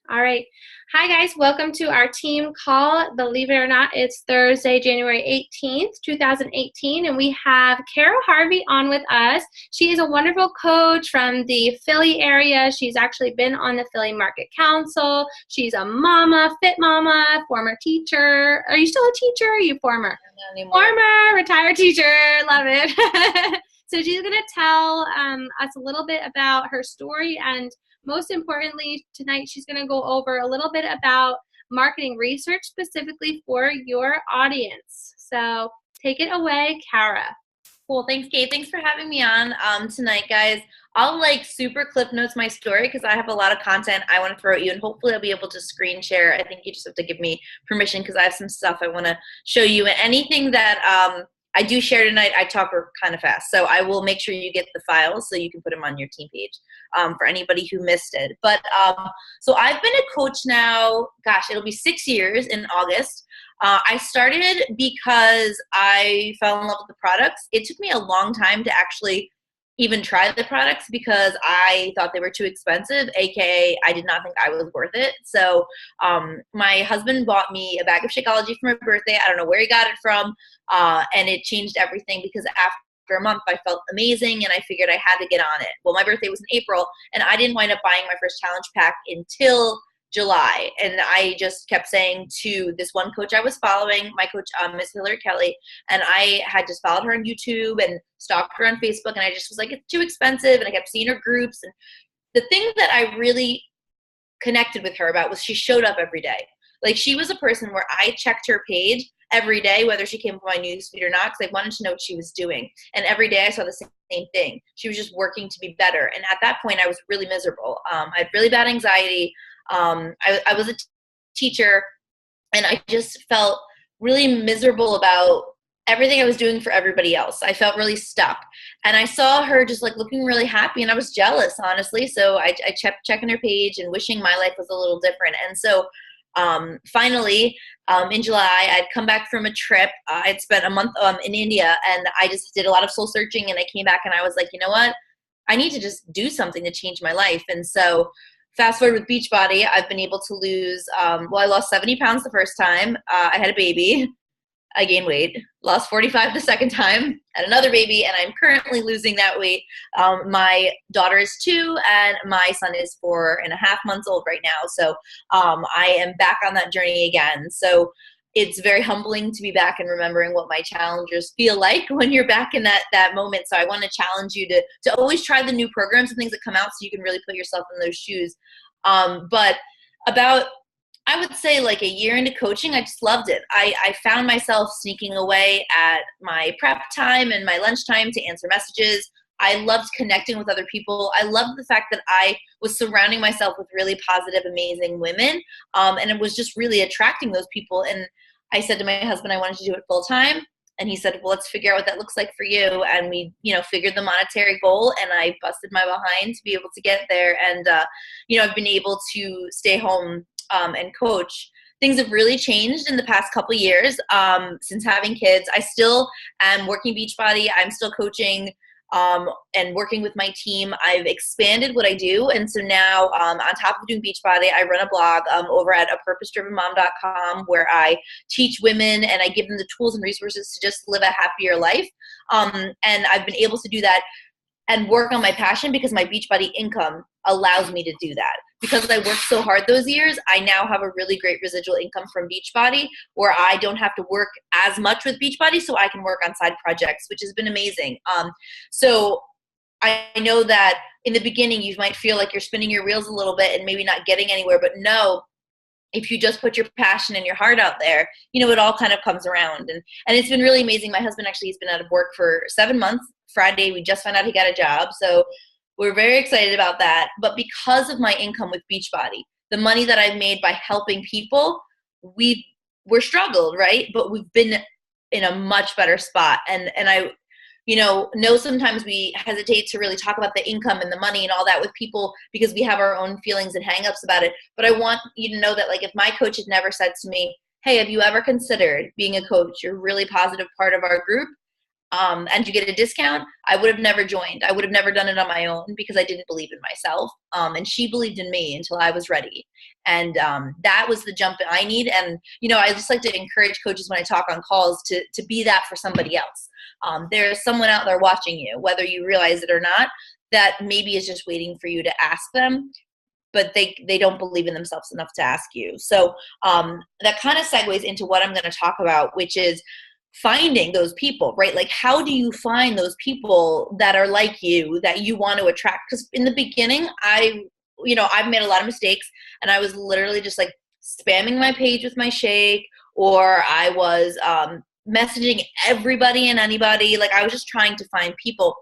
All right. Hi, guys. Welcome to our team call. Believe it or not, it's Thursday, January 18th, 2018, and we have Cara Harvey on with us. She is a wonderful coach from the Philly area. She's actually been on the Philly Market Council. She's a mama, fit mama, former teacher. Are you still a teacher? Or are you former? Not anymore. Former retired teacher. Love it. So she's going to tell us a little bit about her story, and most importantly, tonight she's going to go over a little bit about marketing research specifically for your audience. So take it away, Cara. Cool. Thanks, Kate. Thanks for having me on tonight, guys. I'll super clip notes my story because I have a lot of content I want to throw at you, and hopefully I'll be able to screen share. I think you just have to give me permission because I have some stuff I want to show you. And anything that I do share tonight, I talk kind of fast. So I will make sure you get the files so you can put them on your team page for anybody who missed it. But so I've been a coach now, gosh, it'll be 6 years in August. I started because I fell in love with the products. It took me a long time to actually even try the products because I thought they were too expensive, aka I did not think I was worth it. So my husband bought me a bag of Shakeology for my birthday. I don't know where he got it from, and it changed everything because after a month I felt amazing and I figured I had to get on it. Well, my birthday was in April and I didn't wind up buying my first challenge pack until July. And I just kept saying to this one coach I was following, my coach, Miss Hillary Kelly, and I had just followed her on YouTube and stalked her on Facebook, and I just was like, it's too expensive, and I kept seeing her groups. And the thing that I really connected with her about was she showed up every day. Like, she was a person where I checked her page every day, whether she came up my newsfeed or not, because I wanted to know what she was doing. And every day I saw the same thing. She was just working to be better. And at that point, I was really miserable. I had really bad anxiety. I was a teacher, and I just felt really miserable about everything I was doing for everybody else. I felt really stuck. And I saw her just looking really happy, and I was jealous, honestly. So I kept checking her page and wishing my life was a little different. And so finally, in July, I'd come back from a trip. I'd spent a month in India, and I just did a lot of soul searching, and I came back and I was like, you know what? I need to just do something to change my life. And so fast forward with Beachbody, I've been able to lose, I lost 70 pounds the first time. I had a baby. I gained weight. Lost 45 the second time. Had another baby, and I'm currently losing that weight. My daughter is 2, and my son is 4.5 months old right now. So I am back on that journey again. So it's very humbling to be back and remembering what my challenges feel like when you're back in that moment. So I want to challenge you to always try the new programs and things that come out so you can really put yourself in those shoes. But about, I would say, a year into coaching, I just loved it. I found myself sneaking away at my prep time and my lunchtime to answer messages. I loved connecting with other people. I loved the fact that I was surrounding myself with really positive, amazing women. And it was just really attracting those people. And I said to my husband, I wanted to do it full time. And he said, well, let's figure out what that looks like for you. And we, figured the monetary goal, and I busted my behind to be able to get there. And, I've been able to stay home and coach. Things have really changed in the past couple years since having kids. I still am working Beachbody. I'm still coaching and working with my team. I've expanded what I do. And so now on top of doing Beachbody, I run a blog over at apurposedrivenmom.com where I teach women and I give them the tools and resources to just live a happier life. And I've been able to do that and work on my passion because my Beachbody income allows me to do that. Because I worked so hard those years, I now have a really great residual income from Beachbody where I don't have to work as much with Beachbody, so I can work on side projects, which has been amazing. So I know that in the beginning you might feel like you're spinning your wheels a little bit and maybe not getting anywhere, but no, if you just put your passion and your heart out there, it all kind of comes around. And it's been really amazing. My husband actually has been out of work for 7 months. Friday, we just found out he got a job. So we're very excited about that. But because of my income with Beachbody, the money that I've made by helping people, we're struggled, right? But we've been in a much better spot. And I, know sometimes we hesitate to really talk about the income and the money and all that with people because we have our own feelings and hangups about it. But I want you to know that, if my coach had never said to me, hey, have you ever considered being a coach? You're a really positive part of our group. and you get a discount, I would have never joined. I would have never done it on my own because I didn't believe in myself. And she believed in me until I was ready. And that was the jump that I need. And, I just like to encourage coaches when I talk on calls to be that for somebody else. There's someone out there watching you, whether you realize it or not, that maybe is just waiting for you to ask them, but they don't believe in themselves enough to ask you. So that kind of segues into what I'm going to talk about, which is finding those people, right? Like, how do you find those people that are like you, that you want to attract? Because in the beginning, I've made a lot of mistakes, and I was literally just like spamming my page with my shake, or I was messaging everybody and anybody. Like, I was just trying to find people.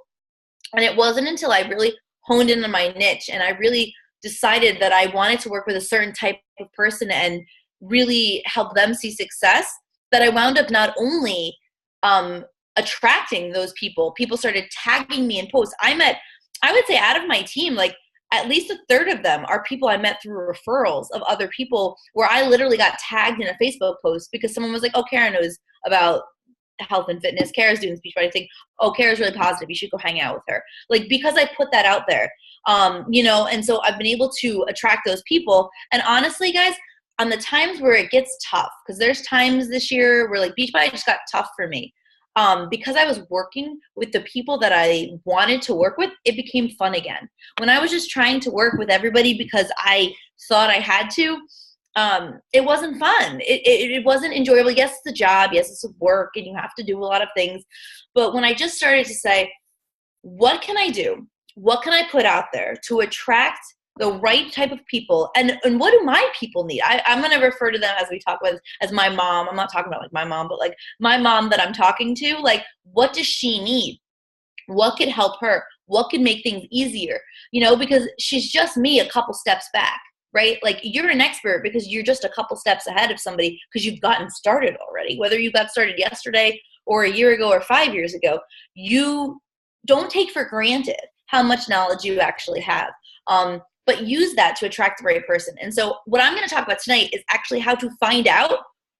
And it wasn't until I really honed in on my niche and I really decided that I wanted to work with a certain type of person and really help them see success, that I wound up not only attracting those people started tagging me in posts. I would say out of my team, like at least a third of them are people I met through referrals of other people, where I literally got tagged in a Facebook post because someone was like, oh, Cara knows about health and fitness. Cara's doing speech writing thing. Oh, Cara's really positive. You should go hang out with her. Like, because I put that out there, and so I've been able to attract those people. And honestly, guys, on the times where it gets tough, because there's times this year where like Beachbody just got tough for me. Because I was working with the people that I wanted to work with, it became fun again. When I was just trying to work with everybody because I thought I had to, it wasn't fun. It wasn't enjoyable. Yes, it's a job. Yes, it's work, and you have to do a lot of things. But when I just started to say, what can I do? What can I put out there to attract the right type of people? And what do my people need? I'm going to refer to them as we talk with as my mom. I'm not talking about like my mom, but like my mom that I'm talking to. Like, what does she need? What could help her? What could make things easier? Because she's just me a couple steps back, right? Like, you're an expert because you're just a couple steps ahead of somebody because you've gotten started already. Whether you got started yesterday or a year ago or 5 years ago, you don't take for granted how much knowledge you actually have. But use that to attract the right person. And so what I'm going to talk about tonight is actually how to find out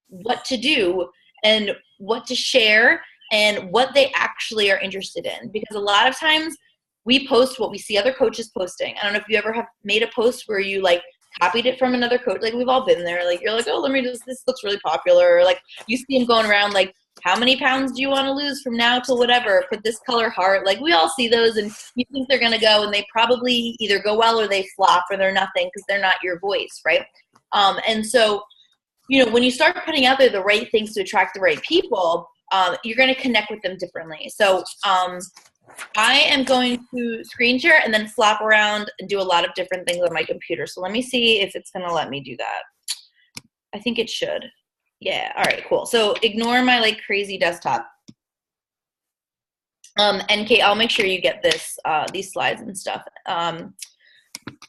what to do and what to share and what they actually are interested in. Because a lot of times we post what we see other coaches posting. I don't know if you ever have made a post where you like copied it from another coach. Like, we've all been there. Like, you're like, oh, this looks really popular. Or like, you see them going around like, how many pounds do you want to lose from now till whatever? Put this color heart. Like, we all see those, and you think they're going to go, and they probably either go well or they flop or they're nothing because they're not your voice, right? And so, when you start putting out there the right things to attract the right people, you're going to connect with them differently. So I am going to screen share and then flop around and do a lot of different things on my computer. So let me see if it's going to let me do that. I think it should. Yeah. All right, cool. So ignore my like crazy desktop. And Kate, I'll make sure you get this, these slides and stuff.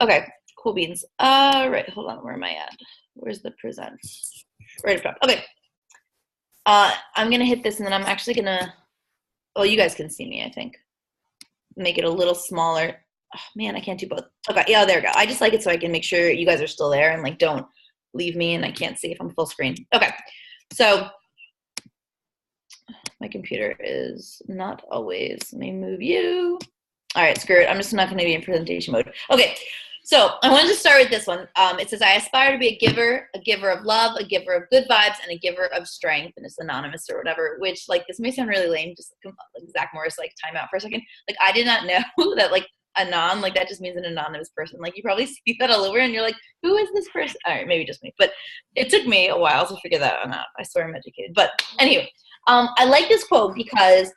Okay, cool beans. Right, hold on. Where am I at? Where's the present? Right up top. Okay. I'm going to hit this, and then I'm actually going to, well, you guys can see me, I think. Make it a little smaller. Oh, man, I can't do both. Okay, yeah, there we go. I just like it so I can make sure you guys are still there and like don't leave me and I can't see if I'm full screen. Okay, so my computer is not always, let me move you. All right, screw it. I'm just not going to be in presentation mode. Okay, so I wanted to start with this one. It says, I aspire to be a giver of love, a giver of good vibes, and a giver of strength. And it's anonymous or whatever, which like, this may sound really lame. Just like Zach Morris, like time out for a second. Like, I did not know that like anon, like that just means an anonymous person. Like, you probably see that all over and you're like, who is this person? All right, maybe just me. But it took me a while to figure that out. I swear I'm educated. But anyway, I like this quote because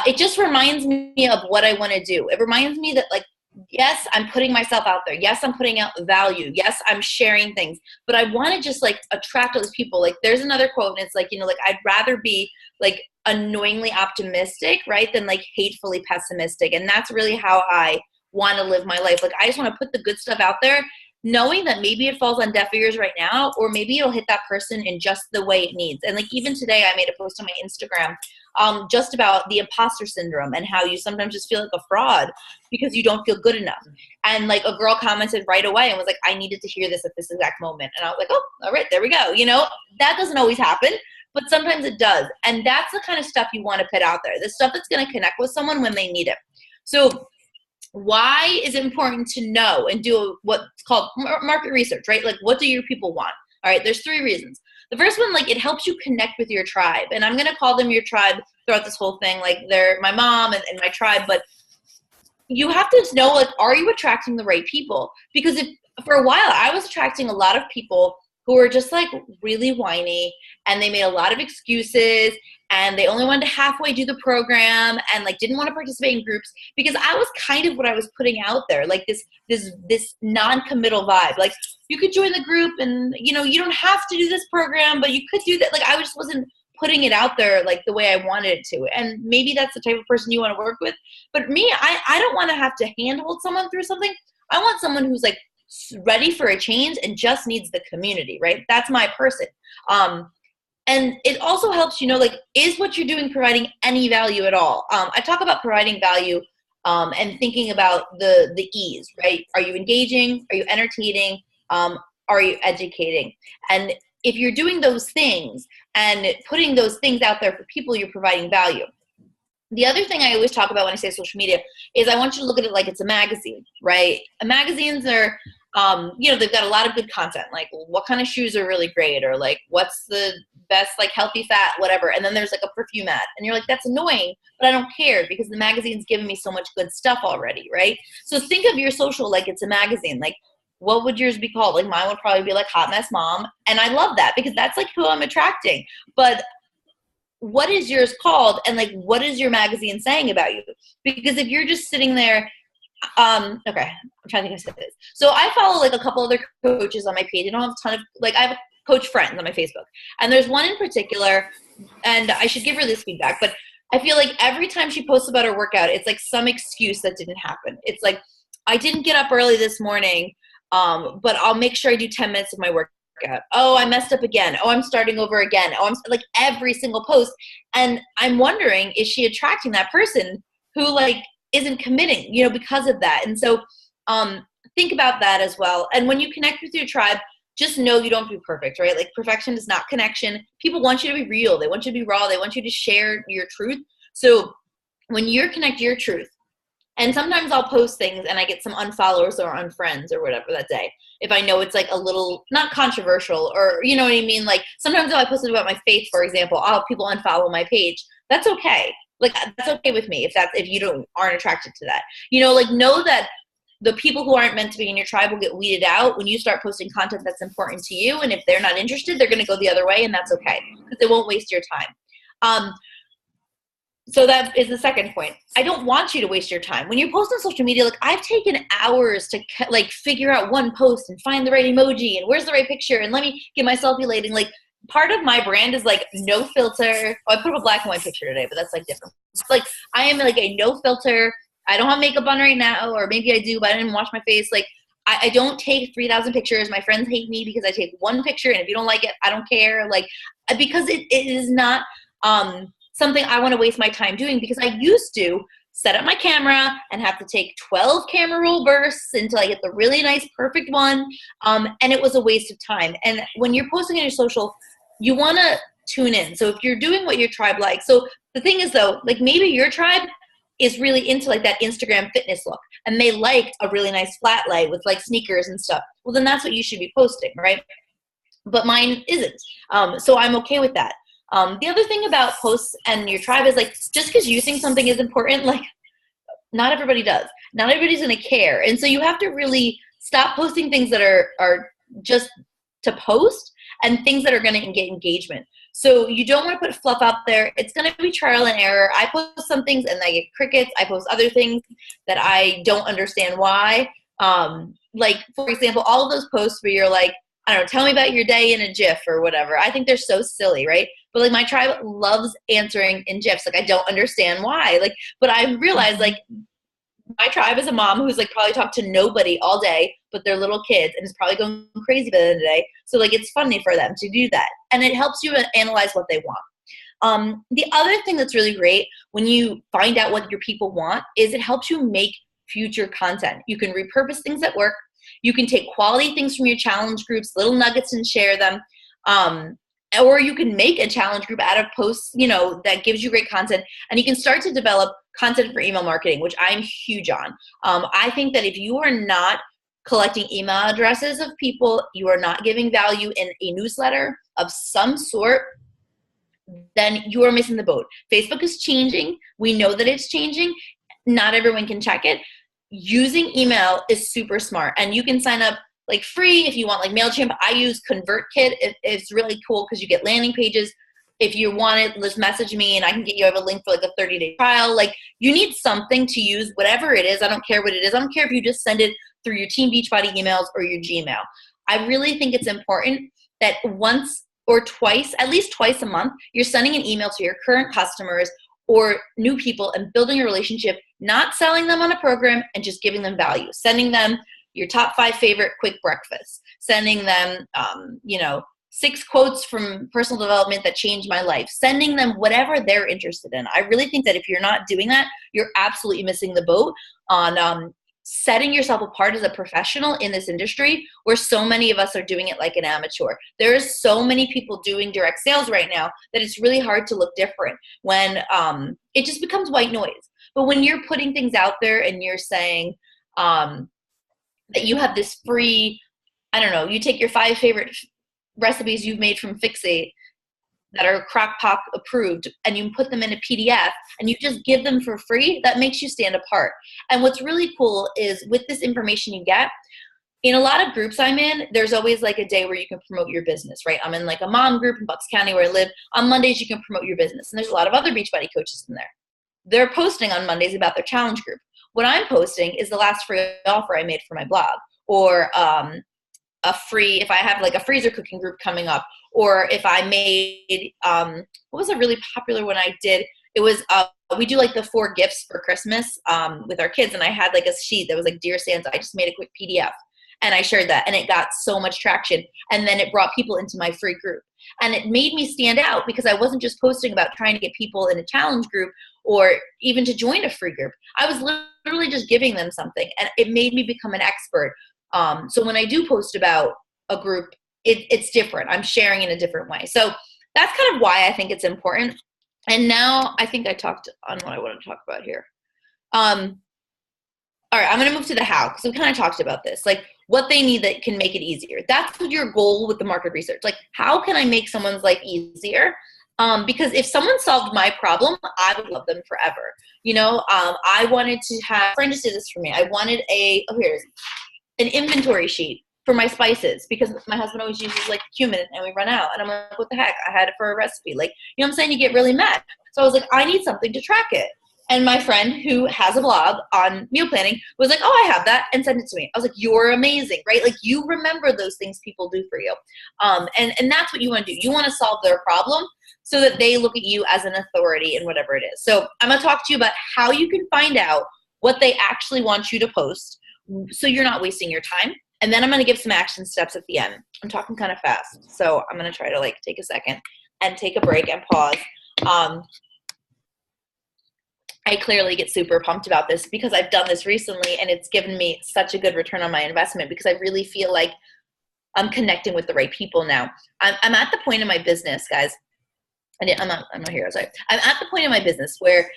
it just reminds me of what I want to do. It reminds me that like, yes, I'm putting myself out there. Yes, I'm putting out value. Yes, I'm sharing things. But I want to just like attract those people. Like, there's another quote, and it's like, like, I'd rather be like annoyingly optimistic, right, than like hatefully pessimistic. And that's really how I want to live my life. Like, I just want to put the good stuff out there, knowing that maybe it falls on deaf ears right now, or maybe it'll hit that person in just the way it needs. And like, even today I made a post on my Instagram just about the imposter syndrome and how you sometimes just feel like a fraud because you don't feel good enough. And like, a girl commented right away and was like, I needed to hear this at this exact moment. And I was like, oh, all right, there we go. That doesn't always happen, but sometimes it does. And that's the kind of stuff you want to put out there, the stuff that's going to connect with someone when they need it. So why is it important to know and do what's called market research, right? Like, what do your people want? All right, there's 3 reasons. The first one, like, it helps you connect with your tribe. And I'm going to call them your tribe throughout this whole thing. Like, they're my mom and my tribe. But you have to know, like, are you attracting the right people? Because if for a while I was attracting a lot of people who were just like really whiny, and they made a lot of excuses, and they only wanted to halfway do the program, and like didn't want to participate in groups, because I was kind of what I was putting out there, like this non-committal vibe. Like, you could join the group, and you don't have to do this program, but you could do that. Like, I just wasn't putting it out there like the way I wanted it to. And maybe that's the type of person you want to work with. But me, I don't want to have to handhold someone through something. I want someone who's like ready for a change and just needs the community, right? That's my person. And it also helps, like, is what you're doing providing any value at all? I talk about providing value and thinking about the E's, right? Are you engaging? Are you entertaining? Are you educating? And if you're doing those things and putting those things out there for people, you're providing value. The other thing I always talk about when I say social media is I want you to look at it like it's a magazine, right? Magazines are, they've got a lot of good content, like what kind of shoes are really great, or like what's the best, like healthy fat, whatever. And then there's like a perfume ad, and you're like, that's annoying, but I don't care because the magazine's giving me so much good stuff already, right? So think of your social like it's a magazine. Like, what would yours be called? Like, mine would probably be like Hot Mess Mom. And I love that because that's like who I'm attracting. But what is yours called? And like, what is your magazine saying about you? Because if you're just sitting there, okay, I'm trying to think of this. So I follow like a couple other coaches on my page. I don't have a ton of, like, I have coach friends on my Facebook. And there's one in particular, and I should give her this feedback, but I feel like every time she posts about her workout, it's like some excuse that didn't happen. It's like, I didn't get up early this morning, but I'll make sure I do 10 minutes of my workout. Oh, I messed up again. Oh, I'm starting over again. Oh, I'm like every single post. And I'm wondering, is she attracting that person who like isn't committing, because of that? And so think about that as well. And when you connect with your tribe, just know you don't have to be perfect, right? Like, perfection is not connection. People want you to be real. They want you to be raw. They want you to share your truth. So when you're connecting your truth, and sometimes I'll post things and I get some unfollowers or unfriends or whatever that day, if I know it's like a little not controversial, or you know what I mean? Like, sometimes if I posted about my faith, for example, I'll have people unfollow my page. That's okay. Like, that's okay with me if you aren't attracted to that. Like, know that the people who aren't meant to be in your tribe will get weeded out when you start posting content that's important to you. And if they're not interested, they're going to go the other way, and that's okay because they won't waste your time. So that is the second point. I don't want you to waste your time. When you post on social media, like, I've taken hours to like figure out one post and find the right emoji and where's the right picture and let me get my selfie lighting. Like, part of my brand is like no filter. Oh, I put up a black and white picture today, but that's like different. It's like, I am like a no filter. I don't have makeup on right now, or maybe I do, but I didn't wash my face. Like, I don't take 3,000 pictures. My friends hate me because I take one picture, and if you don't like it, I don't care. Like, because it is not something I want to waste my time doing, because I used to set up my camera and have to take 12 camera roll bursts until I get the really nice, perfect one. And it was a waste of time. And when you're posting on your social, you want to tune in. So if you're doing what your tribe likes, so the thing is though, like, maybe your tribe is really into like that Instagram fitness look, and they like a really nice flat lay with like sneakers and stuff. Well, then that's what you should be posting, right? But mine isn't. So I'm okay with that. The other thing about posts and your tribe is, like, just because you think something is important, like, not everybody does. Not everybody's going to care. And so you have to really stop posting things that are just to post, and things that are going to get engagement. So you don't want to put fluff out there. It's going to be trial and error. I post some things and I get crickets. I post other things that I don't understand why. Like, for example, all of those posts where you're like, I don't know, tell me about your day in a GIF or whatever. I think they're so silly, right? But like, my tribe loves answering in GIFs. Like, I don't understand why. Like, but I realized, like, my tribe is a mom who's like probably talked to nobody all day but their little kids, and is probably going crazy by the end of the day. So like, it's funny for them to do that, and it helps you analyze what they want. The other thing that's really great when you find out what your people want is it helps you make future content. You can repurpose things that work. You can take quality things from your challenge groups, little nuggets, and share them. or you can make a challenge group out of posts, that gives you great content, and you can start to develop content for email marketing, which I'm huge on. I think that if you are not collecting email addresses of people, you are not giving value in a newsletter of some sort, then you are missing the boat. Facebook is changing. We know that it's changing. Not everyone can check it. Using email is super smart, and you can sign up like free if you want, like MailChimp. I use ConvertKit. It's really cool because you get landing pages. If you want it, just message me and I can get you a link for like a 30-day trial. Like, you need something to use, whatever it is. I don't care what it is. I don't care if you just send it through your Team Beachbody emails or your Gmail. I really think it's important that once or twice, at least twice a month, you're sending an email to your current customers or new people and building a relationship, not selling them on a program and just giving them value, sending them your top 5 favorite quick breakfasts, sending them, 6 quotes from personal development that changed my life, sending them whatever they're interested in. I really think that if you're not doing that, you're absolutely missing the boat on setting yourself apart as a professional in this industry, where so many of us are doing it like an amateur. There's so many people doing direct sales right now that it's really hard to look different when it just becomes white noise. But when you're putting things out there and you're saying, that you have this free, you take your 5 favorite recipes you've made from Fixate that are Crock-Pot approved, and you put them in a PDF and you just give them for free, that makes you stand apart. And what's really cool is with this information you get, in a lot of groups I'm in, there's always like a day where you can promote your business, right? I'm in like a mom group in Bucks County where I live. On Mondays, you can promote your business. And there's a lot of other Beachbody coaches in there. They're posting on Mondays about their challenge group. What I'm posting is the last free offer I made for my blog, or if I have like a freezer cooking group coming up, or if I made, what was a really popular one I did? It was, we do like the 4 gifts for Christmas with our kids, and I had like a sheet that was like Dear Santa. I just made a quick PDF and I shared that, and it got so much traction. And then it brought people into my free group, and it made me stand out because I wasn't just posting about trying to get people in a challenge group or even to join a free group. I was literally just giving them something, and it made me become an expert. So when I do post about a group, it's different. I'm sharing in a different way. So that's kind of why I think it's important. And now I think I talked on what I want to talk about here. All right, I'm going to move to the how, because we kind of talked about this, like what they need that can make it easier. That's your goal with the market research. Like, how can I make someone's life easier? Because if someone solved my problem, I would love them forever. I wanted to have, a friend just did this for me. I wanted an inventory sheet for my spices, because my husband always uses like cumin and we run out. And I'm like, what the heck? I had it for a recipe. Like, you know what I'm saying? You get really mad. So I was like, I need something to track it. And my friend who has a blog on meal planning was like, oh, I have that, and sent it to me. I was like, you're amazing, right? Like, you remember those things people do for you. And that's what you want to do. You want to solve their problem so that they look at you as an authority in whatever it is. So I'm going to talk to you about how you can find out what they actually want you to post so you're not wasting your time. And then I'm going to give some action steps at the end. I'm talking kind of fast, so I'm going to try to like take a second and take a break and pause. I clearly get super pumped about this because I've done this recently and it's given me such a good return on my investment, because I really feel like I'm connecting with the right people now. I'm at the point in my business, guys. I'm not here, sorry. I'm at the point in my business where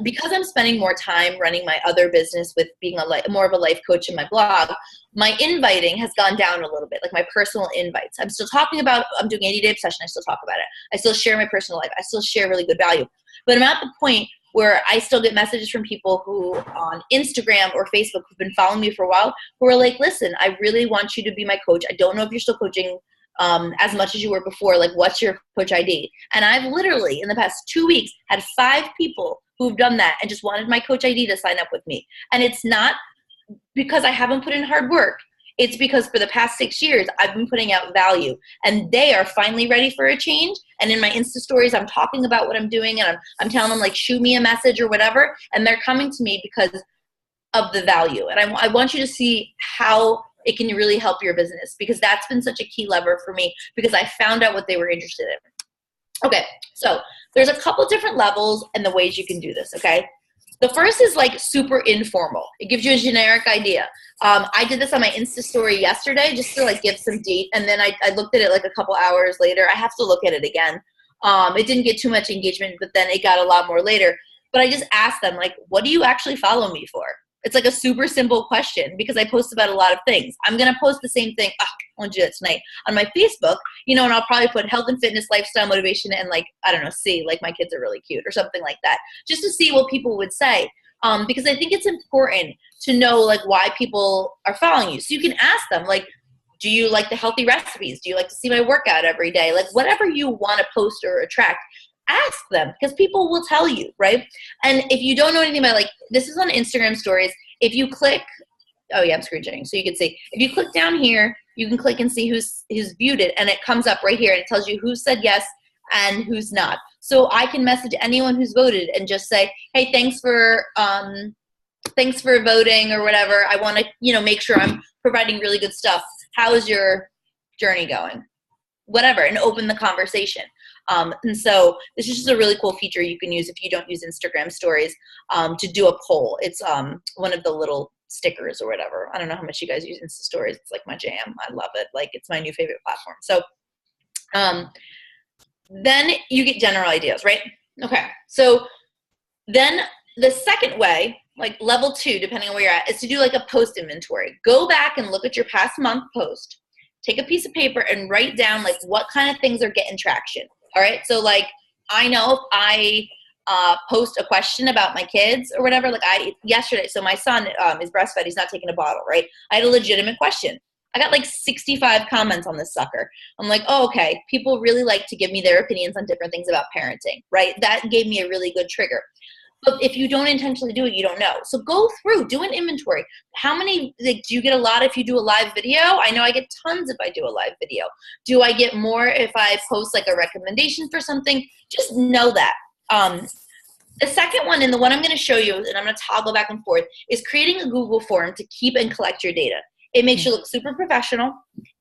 because I'm spending more time running my other business with being more of a life coach in my blog, my inviting has gone down a little bit, like my personal invites. I'm still talking about, I'm doing 80-day obsession. I still talk about it. I still share my personal life. I still share really good value. But I'm at the point where I still get messages from people who on Instagram or Facebook who've been following me for a while, who are like, listen, I really want you to be my coach. I don't know if you're still coaching as much as you were before. Like, what's your coach ID? And I've literally, in the past 2 weeks, had 5 people who've done that and just wanted my coach ID to sign up with me. And it's not because I haven't put in hard work. It's because for the past 6 years, I've been putting out value, and they are finally ready for a change. And in my Insta stories, I'm talking about what I'm doing, and I'm telling them, like, shoot me a message or whatever. And they're coming to me because of the value. And I want you to see how it can really help your business, because that's been such a key lever for me, because I found out what they were interested in. Okay, so there's a couple different levels and the ways you can do this, okay? The first is like super informal. It gives you a generic idea. I did this on my Insta story yesterday just to like give some date, and then I looked at it like a couple hours later. I have to look at it again. It didn't get too much engagement, but then it got a lot more later. But I just asked them, like, what do you actually follow me for? It's like a super simple question because I post about a lot of things. I'm going to post the same thing. Oh, I want to do that tonight on my Facebook, and I'll probably put health and fitness, lifestyle, motivation, and like, I don't know, like my kids are really cute or something like that, just to see what people would say. Because I think it's important to know like why people are following you. So you can ask them like, do you like the healthy recipes? Do you like to see my workout every day? Like whatever you want to post or attract, ask them because people will tell you, right? And if you don't know anything about, like, this is on Instagram stories. If you click, oh yeah, I'm screen sharing, so you can see. If you click down here, you can click and see who's viewed it, and it comes up right here and it tells you who said yes and who's not. So I can message anyone who's voted and just say, hey, thanks for voting or whatever. I want to, make sure I'm providing really good stuff. How is your journey going? Whatever, and open the conversation. And so this is just a really cool feature you can use if you don't use Instagram stories, to do a poll. It's one of the little stickers or whatever. I don't know how much you guys use Insta stories. It's like my jam. I love it. Like, it's my new favorite platform. So then you get general ideas, right? Okay. So then the second way, like level 2, depending on where you're at, is to do like a post inventory. Go back and look at your past month post. Take a piece of paper and write down like what kind of things are getting traction. All right. So like, I know if I post a question about my kids or whatever, like yesterday, so my son is breastfed. He's not taking a bottle, right? I had a legitimate question. I got like 65 comments on this sucker. I'm like, oh, okay. People really like to give me their opinions on different things about parenting, right? That gave me a really good trigger. But if you don't intentionally do it, you don't know. So go through, do an inventory. How many, like, do you get a lot if you do a live video? I know I get tons if I do a live video. Do I get more if I post like a recommendation for something? Just know that. The second one, and the one I'm going to show you, and I'm going to toggle back and forth, is creating a Google form to keep and collect your data. It makes you look super professional,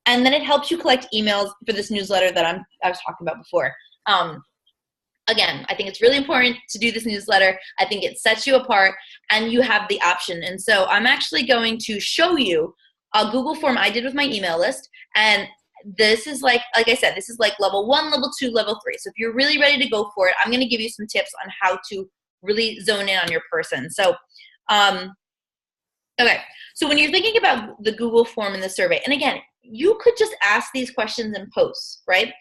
and then it helps you collect emails for this newsletter that I was talking about before. Again, I think it's really important to do this newsletter. I think it sets you apart, and you have the option. And so I'm actually going to show you a Google form I did with my email list. And this is like I said, this is like level 1, level 2, level 3. So if you're really ready to go for it, I'm going to give you some tips on how to really zone in on your person. So, okay. So when you're thinking about the Google form and the survey, and again, you could just ask these questions in posts, right?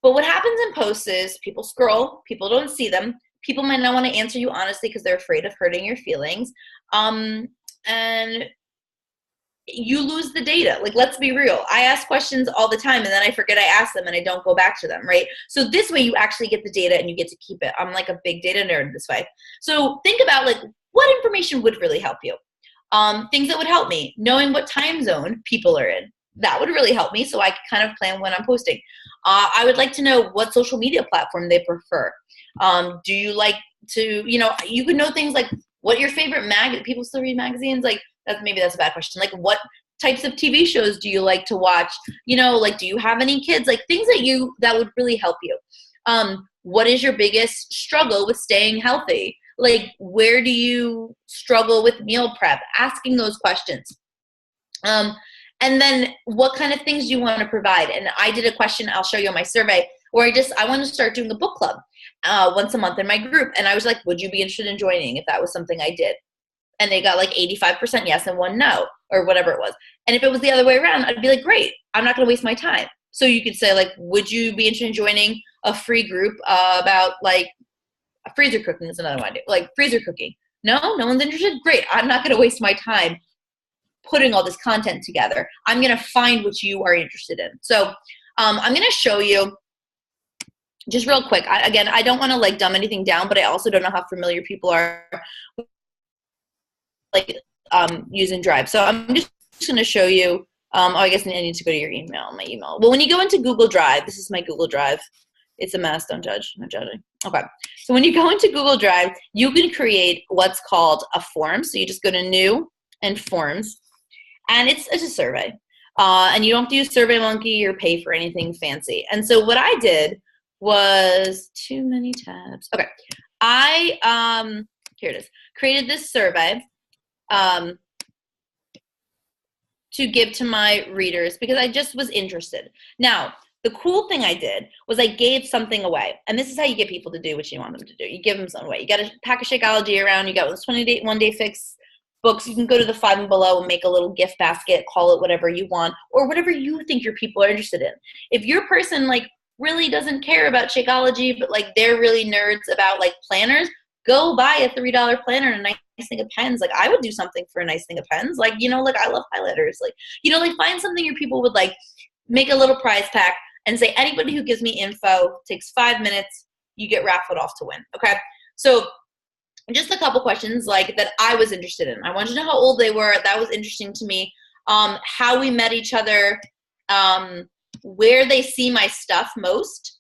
But what happens in posts is people scroll, people don't see them. People might not want to answer you honestly because they're afraid of hurting your feelings. And you lose the data. Like, let's be real. I ask questions all the time, and then I forget I asked them, and I don't go back to them, right? So this way you actually get the data and you get to keep it. I'm like a big data nerd this way. So think about like what information would really help you. Things that would help me. Knowing what time zone people are in. That would really help me so I can kind of plan when I'm posting. I would like to know what social media platform they prefer. Do you like to, you could know things like what your favorite people still read magazines? Like, maybe that's a bad question. Like, what types of TV shows do you like to watch? Like, do you have any kids? Like, things that would really help you. What is your biggest struggle with staying healthy? Like, where do you struggle with meal prep? Asking those questions. And then what kind of things do you want to provide? And I did a question, I'll show you on my survey, where I want to start doing a book club once a month in my group. And I was like, would you be interested in joining if that was something I did? And they got like 85% yes and 1 no, or whatever it was. And if it was the other way around, I'd be like, great, I'm not going to waste my time. So you could say like, would you be interested in joining a free group about like freezer cooking is another one I do, like freezer cooking. No one's interested. Great. I'm not going to waste my time putting all this content together. I'm going to find what you are interested in. So I'm going to show you just real quick. I don't want to like dumb anything down, but I also don't know how familiar people are like using Drive. So I'm just going to show you. I guess I need to go to your email, my email. Well, when you go into Google Drive, this is my Google Drive. It's a mess. Don't judge. I'm not judging. Okay. So when you go into Google Drive, you can create what's called a form. So you just go to New and Forms. And it's a survey. And you don't have to use SurveyMonkey or pay for anything fancy. And so what I did was too many tabs. Okay. I here it is, created this survey to give to my readers because I just was interested. Now, the cool thing I did was I gave something away. And this is how you get people to do what you want them to do. You give them something away. You got a pack of Shakeology around. You got those 20-day, one-day fix books. You can go to the Five and Below and make a little gift basket, call it whatever you want, or whatever you think your people are interested in. If your person like really doesn't care about Shakeology, but like they're really nerds about like planners, go buy a $3 planner and a nice thing of pens. Like I would do something for a nice thing of pens. Like, you know, like I love highlighters. Like, you know, like find something your people would like, make a little prize pack and say anybody who gives me info takes 5 minutes, you get raffled off to win. Okay. So just a couple questions like that I was interested in. I wanted to know how old they were. That was interesting to me. How we met each other, where they see my stuff most,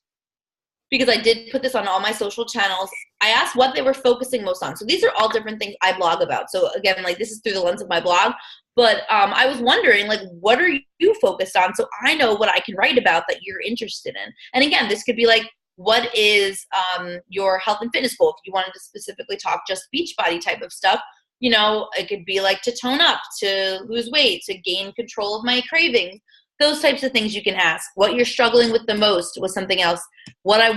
because I did put this on all my social channels. I asked what they were focusing most on. So these are all different things I blog about. So again, like this is through the lens of my blog, but I was wondering like, what are you focused on? So I know what I can write about that you're interested in. And again, this could be like, what is your health and fitness goal? If you wanted to specifically talk just Beachbody type of stuff, you know, it could be like to tone up, to lose weight, to gain control of my cravings. Those types of things you can ask. What you're struggling with the most was something else. What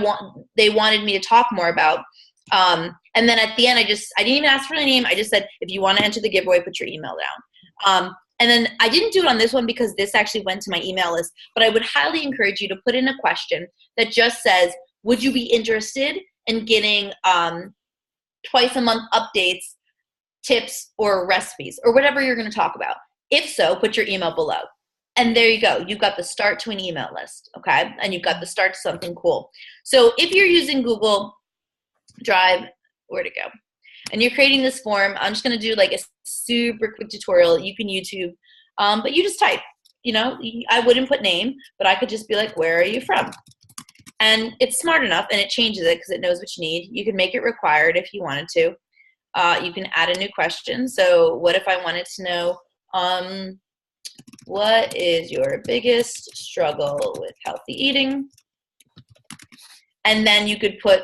they wanted me to talk more about. And then at the end, I didn't even ask for the name. I just said, if you want to enter the giveaway, put your email down. And then I didn't do it on this one because this actually went to my email list, but I would highly encourage you to put in a question that just says, would you be interested in getting twice a month updates, tips, or recipes, or whatever you're going to talk about? If so, put your email below. And there you go. You've got the start to an email list, okay? And you've got the start to something cool. So if you're using Google Drive, where'd it go? And you're creating this form, I'm just going to do like a super quick tutorial. You can YouTube, but you just type, you know, I wouldn't put name, but I could just be like, where are you from? And it's smart enough, and it changes it because it knows what you need. You can make it required if you wanted to. You can add a new question. So what if I wanted to know, what is your biggest struggle with healthy eating? And then you could put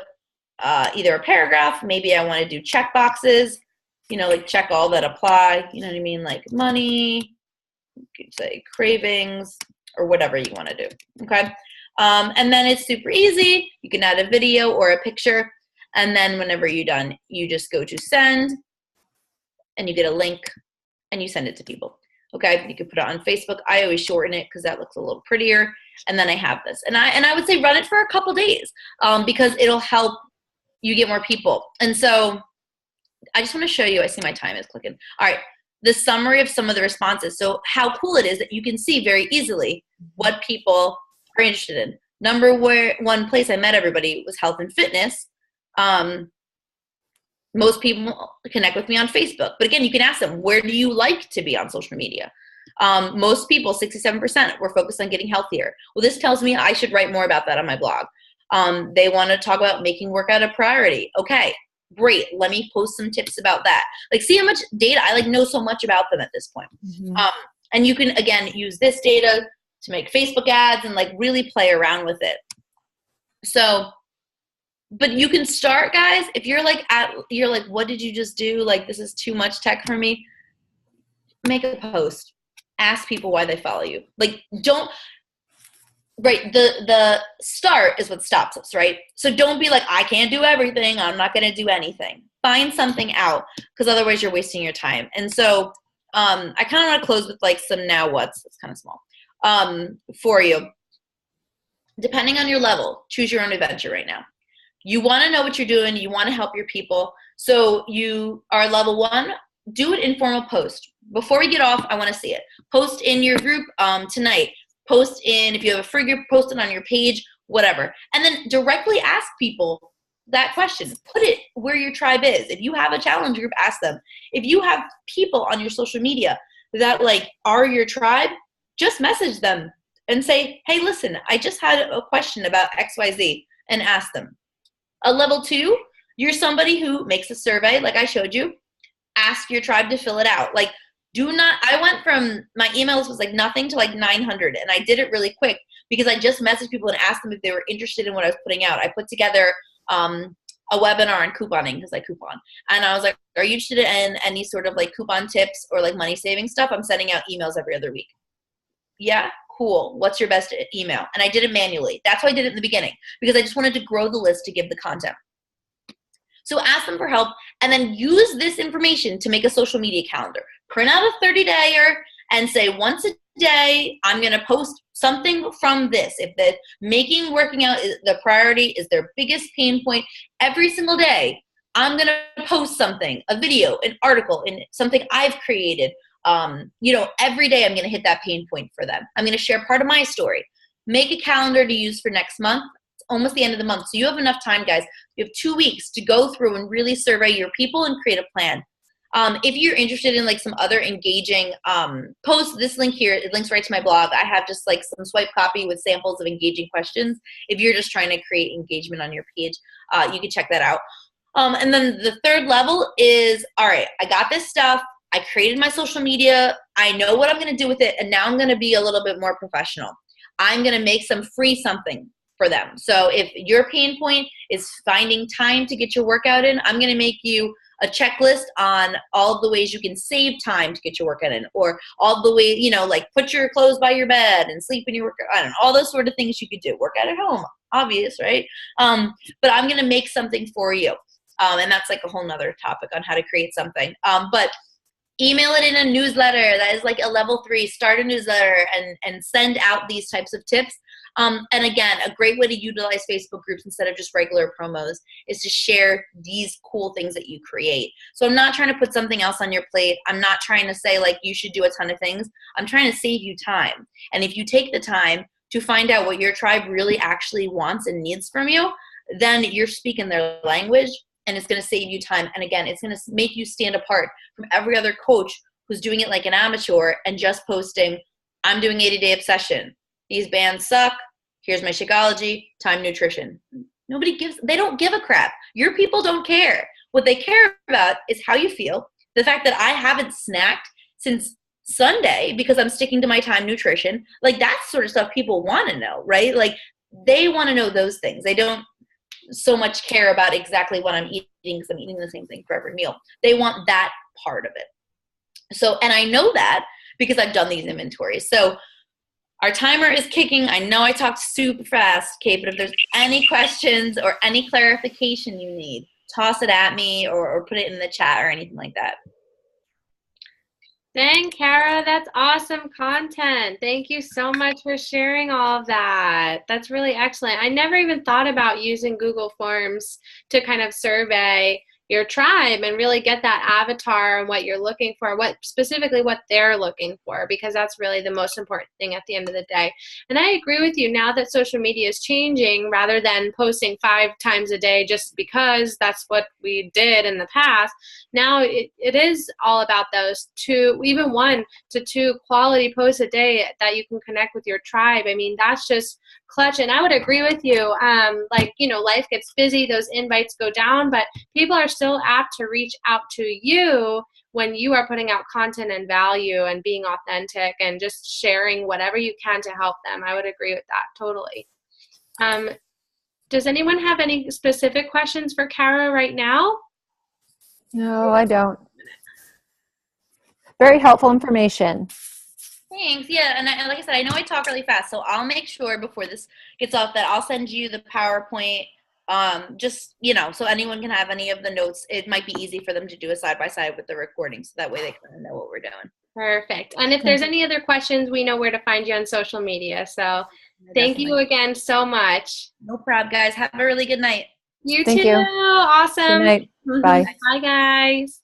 either a paragraph. Maybe I want to do check boxes, you know, like check all that apply. You know what I mean? Like money, you could say cravings, or whatever you want to do. Okay. And then it's super easy. You can add a video or a picture. And then whenever you're done, you just go to send and you get a link and you send it to people. Okay, you could put it on Facebook. I always shorten it because that looks a little prettier. And then I have this. And I would say run it for a couple days because it'll help you get more people. And so I just want to show you, I see my time is clicking. All right, the summary of some of the responses. So how cool it is that you can see very easily what people are interested in. Number one place I met everybody was health and fitness. Most people connect with me on Facebook. But again, you can ask them, where do you like to be on social media? Most people, 67%, were focused on getting healthier. Well, this tells me I should write more about that on my blog. They want to talk about making workout a priority. Okay, great. Let me post some tips about that. Like, see how much data, I like know so much about them at this point. Mm-hmm. And you can, again, use this data to make Facebook ads and like really play around with it. So, but you can start, guys, if you're like, what did you just do? Like, this is too much tech for me. Make a post. Ask people why they follow you. Like, right, the start is what stops us, right? So don't be like, I can't do everything. I'm not going to do anything. Find something out, because otherwise you're wasting your time. And so I kind of want to close with like some now what's. It's kind of small for you. Depending on your level, choose your own adventure right now. You want to know what you're doing. You want to help your people. So you are level 1. Do an informal post. Before we get off, I want to see it. Post in your group tonight. Post in, if you have a free group, post it on your page, whatever. And then directly ask people that question. Put it where your tribe is. If you have a challenge group, ask them. If you have people on your social media that like are your tribe, just message them and say, hey, listen, I just had a question about XYZ, and ask them. A level 2, you're somebody who makes a survey like I showed you. Ask your tribe to fill it out. Like, I went from, my emails was like nothing to like 900, and I did it really quick because I just messaged people and asked them if they were interested in what I was putting out. I put together a webinar on couponing because I coupon. And I was like, are you interested in any sort of like coupon tips or like money saving stuff? I'm sending out emails every other week. Yeah, cool. What's your best email? And I did it manually. That's why I did it in the beginning, because I just wanted to grow the list to give the content. So ask them for help, and then use this information to make a social media calendar. Print out a 30-dayer and say, once a day, I'm going to post something from this. If the working out is the priority, is their biggest pain point, every single day, I'm going to post something, a video, an article, and something I've created. Every day I'm going to hit that pain point for them. I'm going to share part of my story. Make a calendar to use for next month. It's almost the end of the month. So you have enough time, guys. You have 2 weeks to go through and really survey your people and create a plan. If you're interested in like some other engaging posts, this link here, it links right to my blog. I have just like some swipe copy with samples of engaging questions. If you're just trying to create engagement on your page, you can check that out. And then the third level is, all right, I got this stuff. I created my social media. I know what I'm going to do with it. And now I'm going to be a little bit more professional. I'm going to make some free something for them. So if your pain point is finding time to get your workout in, I'm going to make you a checklist on all the ways you can save time to get your workout in, or all the way, like put your clothes by your bed and sleep in your workout. I don't know, all those sort of things you could do. Work out at home, obvious, right? But I'm going to make something for you. And that's like a whole nother topic on how to create something. But email it in a newsletter. That is like a level 3. Start a newsletter and send out these types of tips. And again, a great way to utilize Facebook groups instead of just regular promos is to share these cool things that you create. So I'm not trying to put something else on your plate. I'm not trying to say like you should do a ton of things. I'm trying to save you time. And if you take the time to find out what your tribe really actually wants and needs from you, then you're speaking their language. And it's going to save you time. And again, it's going to make you stand apart from every other coach who's doing it like an amateur and just posting, I'm doing 80-day obsession. These bands suck. Here's my Shakeology, time nutrition. They don't give a crap. Your people don't care. What they care about is how you feel. The fact that I haven't snacked since Sunday because I'm sticking to my time nutrition. Like that's sort of stuff people want to know, right? Like they want to know those things. They don't so much care about exactly what I'm eating because I'm eating the same thing for every meal. They want that part of it. So, and I know that because I've done these inventories. So our timer is kicking. I know I talked super fast, Kate, but if there's any questions or any clarification you need, toss it at me or put it in the chat or anything like that. Dang, Cara, that's awesome content. Thank you so much for sharing all of that. That's really excellent. I never even thought about using Google Forms to kind of survey your tribe and really get that avatar and what you're looking for, specifically what they're looking for, because that's really the most important thing at the end of the day. And I agree with you, now that social media is changing, rather than posting 5 times a day just because that's what we did in the past, now it is all about those 2, even 1 to 2 quality posts a day that you can connect with your tribe. I mean, that's just clutch. And I would agree with you. Life gets busy, those invites go down, but people are still apt to reach out to you when you are putting out content and value and being authentic and just sharing whatever you can to help them. I would agree with that totally. Does anyone have any specific questions for Cara right now? No, I don't. Very helpful information. Thanks. Yeah, and like I said, I know I talk really fast, so I'll make sure before this gets off that I'll send you the PowerPoint, so anyone can have any of the notes. It might be easy for them to do a side-by-side with the recording, so that way they kind of know what we're doing. Perfect. And if there's any other questions, we know where to find you on social media. So thank you again so much. No problem, guys. Have a really good night. You too. Awesome. Good night. Bye. Bye, guys.